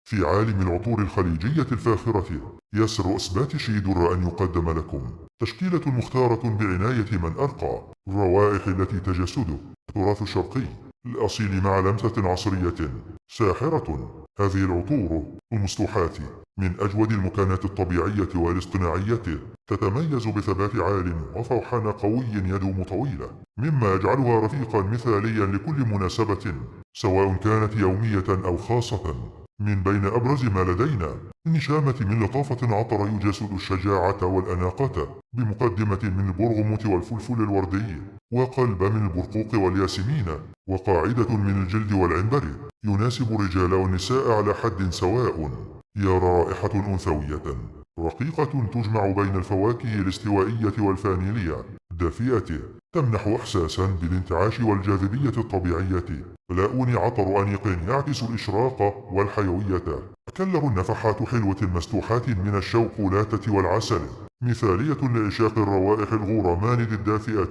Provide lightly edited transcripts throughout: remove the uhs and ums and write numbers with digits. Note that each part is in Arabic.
في عالم العطور الخليجية الفاخرة يسر إثبات شيدر أن يقدم لكم تشكيلة مختارة بعناية من أرقى الروائح التي تجسده التراث الشرقي الأصيل مع لمسة عصرية ساحرة. هذه العطور المسطوحات من أجود المكونات الطبيعية والاصطناعية، تتميز بثبات عال وفوحان قوي يدوم طويلة، مما يجعلها رفيقا مثاليا لكل مناسبة سواء كانت يومية أو خاصة. من بين أبرز ما لدينا النشامة من لطافة عطر يجسد الشجاعة والأناقة بمقدمة من البرغموت والفلفل الوردي، وقلب من البرقوق والياسمين، وقاعدة من الجلد والعنبر يناسب الرجال والنساء على حد سواء. يرى رائحة أنثوية رقيقة تجمع بين الفواكه الاستوائية والفانيليا الدافئة، تمنح إحساسا بالانتعاش والجاذبية الطبيعية. لاؤني عطر أنيق يعكس الإشراق والحيوية. تكلر النفحات حلوة مستوحاة من الشوكولاتة والعسل، مثالية لعشاق الروائح الغورماند الدافئة.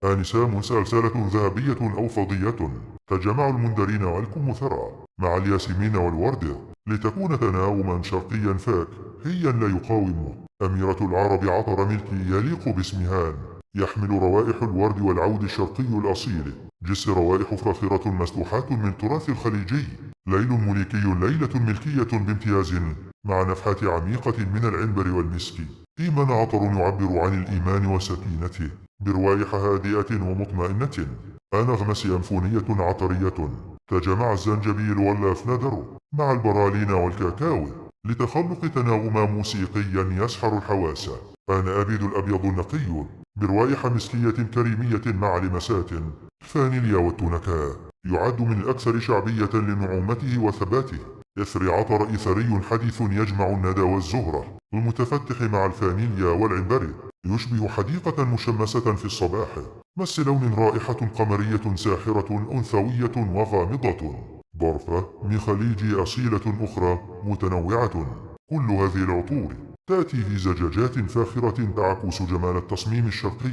آنسة سلسلة ذهبية أو فضية تجمع المندرين والكمثرى مع الياسمين والورد لتكون تناغما شرقيا فاك هيا لا يقاوم. أميرة العرب عطر ملكي يليق باسمها، يحمل روائح الورد والعود الشرقي الأصيل. جس روائح فاخرة مسلوحات من تراث الخليجي، ليل مليكي ليلة ملكية بامتياز مع نفحات عميقة من العنبر والمسك. إيمان عطر يعبر عن الإيمان وسكينته بروايح هادئة ومطمئنة. أنغمس أنفونية عطرية تجمع الزنجبيل واللافندر مع البرالين والكاكاو لتخلق تناغما موسيقيا يسحر الحواس. أنا أبيض الأبيض النقي بروايح مسكية كريمية مع لمسات الفانيليا والتونكا، يعد من الأكثر شعبية لنعومته وثباته. يثري عطر إثري حديث يجمع الندى والزهرة المتفتح مع الفانيليا والعنبر، يشبه حديقة مشمسة في الصباح. مس لون رائحة قمرية ساحرة أنثوية وغامضة. ظرفة من خليج أصيلة أخرى متنوعة. كل هذه العطور تأتي في زجاجات فاخرة تعكس جمال التصميم الشرقي،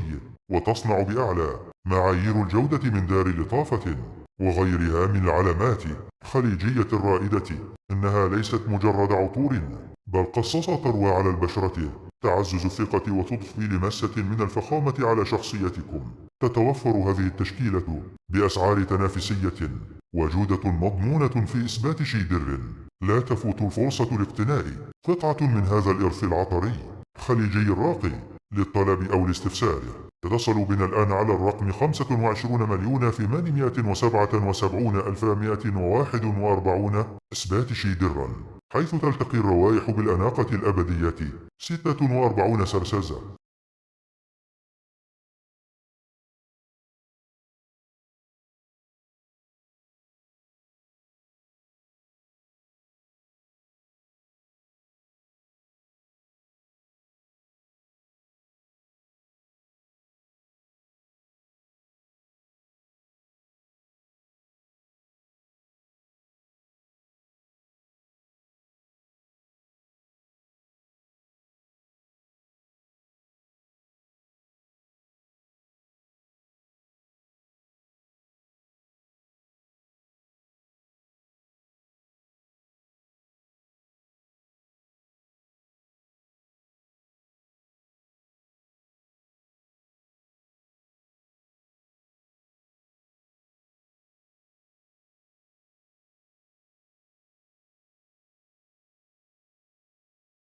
وتصنع بأعلى معايير الجودة من دار لطافة وغيرها من العلامات الخليجية الرائدة. إنها ليست مجرد عطور، بل قصصة تروى على البشرة تعزز الثقة وتضفي لمسة من الفخامة على شخصيتكم. تتوفر هذه التشكيلة بأسعار تنافسية وجودة مضمونة في إثبات شيدر. لا تفوت الفرصة لاقتناء قطعة من هذا الإرث العطري الخليجي الراقي. للطلب أو الاستفسار اتصلوا بنا الآن على الرقم 25,877,141 إثبات شيدرا، حيث تلتقي الروائح بالأناقة الأبدية 46 سرسجة.